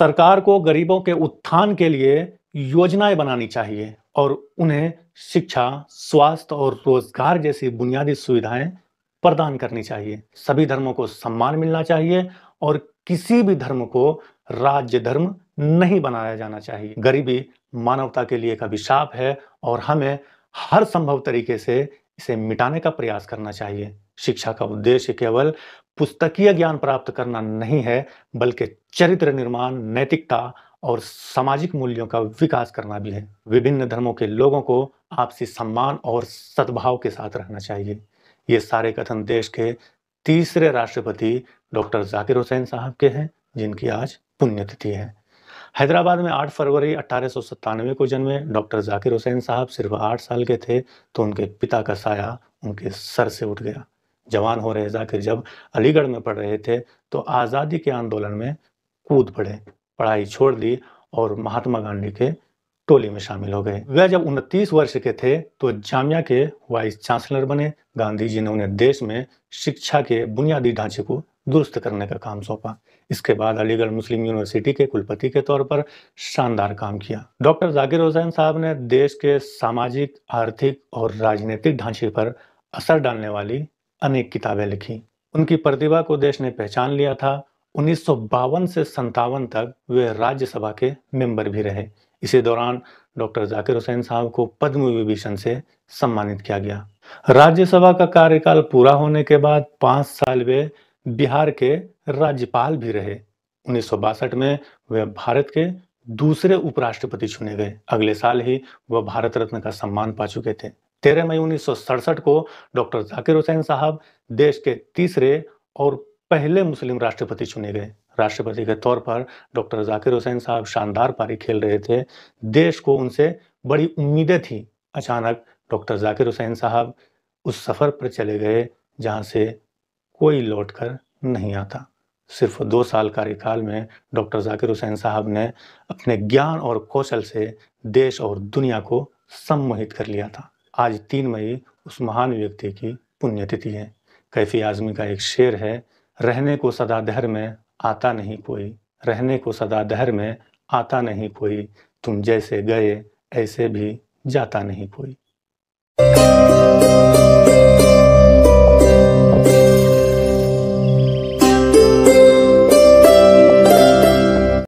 सरकार को गरीबों के उत्थान के लिए योजनाएं बनानी चाहिए और उन्हें शिक्षा, स्वास्थ्य और रोजगार जैसी बुनियादी सुविधाएं प्रदान करनी चाहिए। सभी धर्मों को सम्मान मिलना चाहिए और किसी भी धर्म को राज्य धर्म नहीं बनाया जाना चाहिए। गरीबी मानवता के लिए एक अभिशाप है और हमें हर संभव तरीके से इसे मिटाने का प्रयास करना चाहिए। शिक्षा का उद्देश्य केवल पुस्तकीय ज्ञान प्राप्त करना नहीं है, बल्कि चरित्र निर्माण, नैतिकता और सामाजिक मूल्यों का विकास करना भी है। विभिन्न धर्मों के लोगों को आपसी सम्मान और सद्भाव के साथ रहना चाहिए। ये सारे कथन देश के तीसरे राष्ट्रपति डॉक्टर जाकिर हुसैन साहब के हैं, जिनकी आज पुण्यतिथि है। हैदराबाद में 8 फरवरी 1897 को जन्मे डॉक्टर जाकिर हुसैन साहब सिर्फ 8 साल के थे तो उनके पिता का साया उनके सर से उठ गया। जवान हो रहे जाकिर जब अलीगढ़ में पढ़ रहे थे तो आज़ादी के आंदोलन में कूद पड़े, पढ़ाई छोड़ दी और महात्मा गांधी के टोली में शामिल हो गए। वह जब 29 वर्ष के थे तो जामिया के वाइस चांसलर बने। गांधी जी ने उन्हें देश में शिक्षा के बुनियादी ढांचे को दुरुस्त करने का काम सौंपा। इसके बाद अलीगढ़ मुस्लिम यूनिवर्सिटी के कुलपति के तौर पर शानदार काम किया। डॉक्टर जाकिर हुसैन साहब ने देश के सामाजिक, आर्थिक और राजनीतिक ढांचे पर असर डालने वाली अनेक किताबें लिखी। उनकी प्रतिभा को देश ने पहचान लिया था। 1952 से 57 तक वे राज्यसभा के मेंबर भी रहे। इसी दौरान डॉक्टर जाकिर हुसैन साहब को पद्म विभूषण से सम्मानित किया गया। राज्यसभा का कार्यकाल पूरा होने के बाद 5 साल वे बिहार के राज्यपाल भी रहे। 1962 में वे भारत के दूसरे उपराष्ट्रपति चुने गए। अगले साल ही वह भारत रत्न का सम्मान पा चुके थे। 13 मई 1967 को डॉक्टर जाकिर हुसैन साहब देश के तीसरे और पहले मुस्लिम राष्ट्रपति चुने गए। राष्ट्रपति के तौर पर डॉक्टर जाकिर हुसैन साहब शानदार पारी खेल रहे थे। देश को उनसे बड़ी उम्मीदें थी। अचानक डॉक्टर जाकिर हुसैन साहब उस सफर पर चले गए जहां से कोई लौटकर नहीं आता। सिर्फ 2 साल कार्यकाल में डॉक्टर जाकिर हुसैन साहब ने अपने ज्ञान और कौशल से देश और दुनिया को सम्मोहित कर लिया था। आज 3 मई उस महान व्यक्ति की पुण्यतिथि है। कैफी आजमी का एक शेर है, रहने को सदा दहर में आता नहीं कोई, रहने को सदा दहर में आता नहीं कोई, तुम जैसे गए ऐसे भी जाता नहीं कोई।